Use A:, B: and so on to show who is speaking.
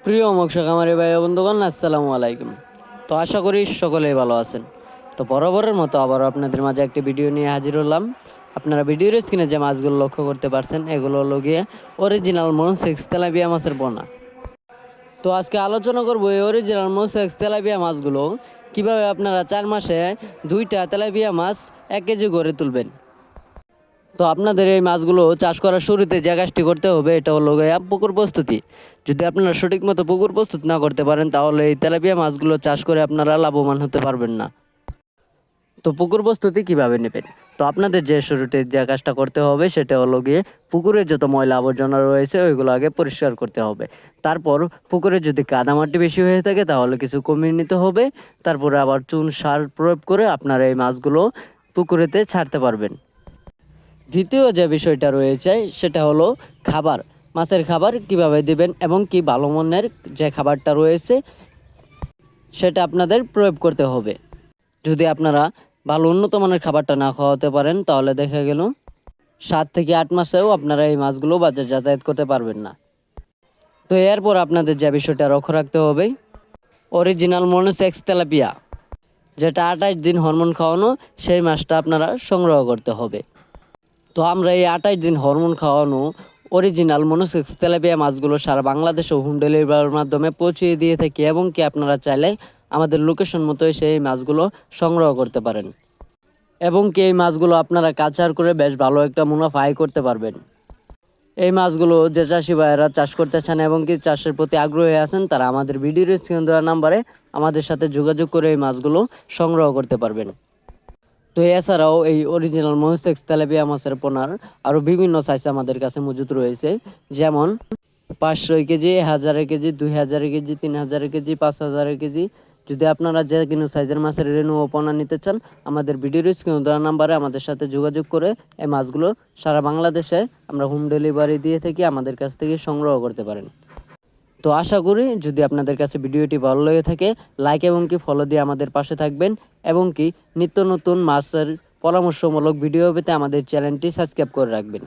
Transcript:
A: প্রিয় মৎস্য খামারি ভাই ও বন্ধুগণ, আসসালামু আলাইকুম। তো আশা করি সকলেই ভালো আছেন। তো বরাবরের মতো আবারও আপনাদের মাঝে একটি ভিডিও নিয়ে হাজির হলাম। আপনারা ভিডিওর স্ক্রিনে যে মাছগুলো লক্ষ্য করতে পারছেন, এগুলো হলো গিয়ে অরিজিনাল মনোসেক্স তেলাপিয়া মাছের পোনা। তো আজকে আলোচনা করব এই অরিজিনাল মনোসেক্স তেলাপিয়া মাছগুলো কিভাবে আপনারা 4 মাসে 2টা তেলাপিয়া মাছ 1 কেজি করে তুলবেন। তো আপনাদের এই মাছগুলো চাষ করার শুরুতে যে কাজটি করতে হবে, এটা হলো গিয়ে পুকুর প্রস্তুতি। যদি আপনারা সঠিক মতো পুকুর প্রস্তুত না করতে পারেন, তাহলে এই তেলাপিয়া মাছগুলো চাষ করে আপনারা লাভবান হতে পারবেন না। তো পুকুর প্রস্তুতি কিভাবে নেবেন? তো আপনাদের যে শুরুতে যে কাজটা করতে হবে, সেটা হলো গিয়ে পুকুরে যত ময়লা আবর্জনা রয়েছে ওইগুলো আগে পরিষ্কার করতে হবে। তারপর পুকুরে যদি কাদামাটি বেশি হয়ে থাকে, তাহলে কিছু কমিয়ে নিতে হবে। তারপরে আবার চুন সার প্রয়োগ করে আপনারা এই মাছগুলো পুকুরেতে ছাড়তে পারবেন। দ্বিতীয় যে বিষয়টা রয়েছে সেটা হলো খাবার। মাছের খাবার কিভাবে দিবেন এবং কি ভালো মানের যে খাবারটা রয়েছে সেটা আপনাদের প্রয়োগ করতে হবে। যদি আপনারা ভালো উন্নত মানের খাবারটা না খাওয়াতে পারেন, তাহলে দেখা গেল 7 থেকে 8 মাসেও আপনারা এই মাছগুলো বাজার যাতায়াত করতে পারবেন না। তো এরপর আপনাদের যে বিষয়টা লক্ষ্য রাখতে হবে, অরিজিনাল মনোসেক্স তেলাপিয়া, যেটা 28 দিন হরমোন খাওয়ানো, সেই মাছটা আপনারা সংগ্রহ করতে হবে। তো আমরা এই 28 দিন হরমোন খাওয়ানো অরিজিনাল মনোসেক্স তেলাপিয়া মাছগুলো সারা বাংলাদেশে হোম ডেলিভারির মাধ্যমে পৌঁছিয়ে দিয়ে থাকি, এবং কি আপনারা চাইলে আমাদের লোকেশন মতো সেই মাছগুলো সংগ্রহ করতে পারেন, এবং কি এই মাছগুলো আপনারা কালচার করে বেশ ভালো একটা মুনাফা আয় করতে পারবেন। এই মাছগুলো যে চাষি ভাইয়েরা চাষ করতে চান এবং কি চাষের প্রতি আগ্রহী আছেন, তারা আমাদের ভিডিওর স্ক্রিনে দেওয়া নাম্বারে আমাদের সাথে যোগাযোগ করে এই মাছগুলো সংগ্রহ করতে পারবেন। তো এছাড়াও এই অরিজিনাল মনোসেক্স তেলাপিয়া মাছের পোনার আরও বিভিন্ন সাইজ আমাদের কাছে মজুদ রয়েছে, যেমন 500 KG, 1000 KG, 2000 KG, 3000 KG, 5000 KG. যদি আপনারা যে কোনো সাইজের মাছের রেণু ও পোনা নিতে চান, আমাদের ভিডিওর স্ক্রিনে দেওয়া নাম্বারে আমাদের সাথে যোগাযোগ করে এই মাছগুলো সারা বাংলাদেশে আমরা হোম ডেলিভারি দিয়ে থাকি, আমাদের কাছ থেকে সংগ্রহ করতে পারেন। তো আশা করি যদি আপনাদের কাছে ভিডিওটি ভালো লেগে থাকে, লাইক এবং কি ফলো দিয়ে আমাদের পাশে থাকবেন, এবং কি নিত্য নতুন মাছের পরামর্শমূলক ভিডিও পেতে আমাদের চ্যানেলটি সাবস্ক্রাইব করে রাখবেন।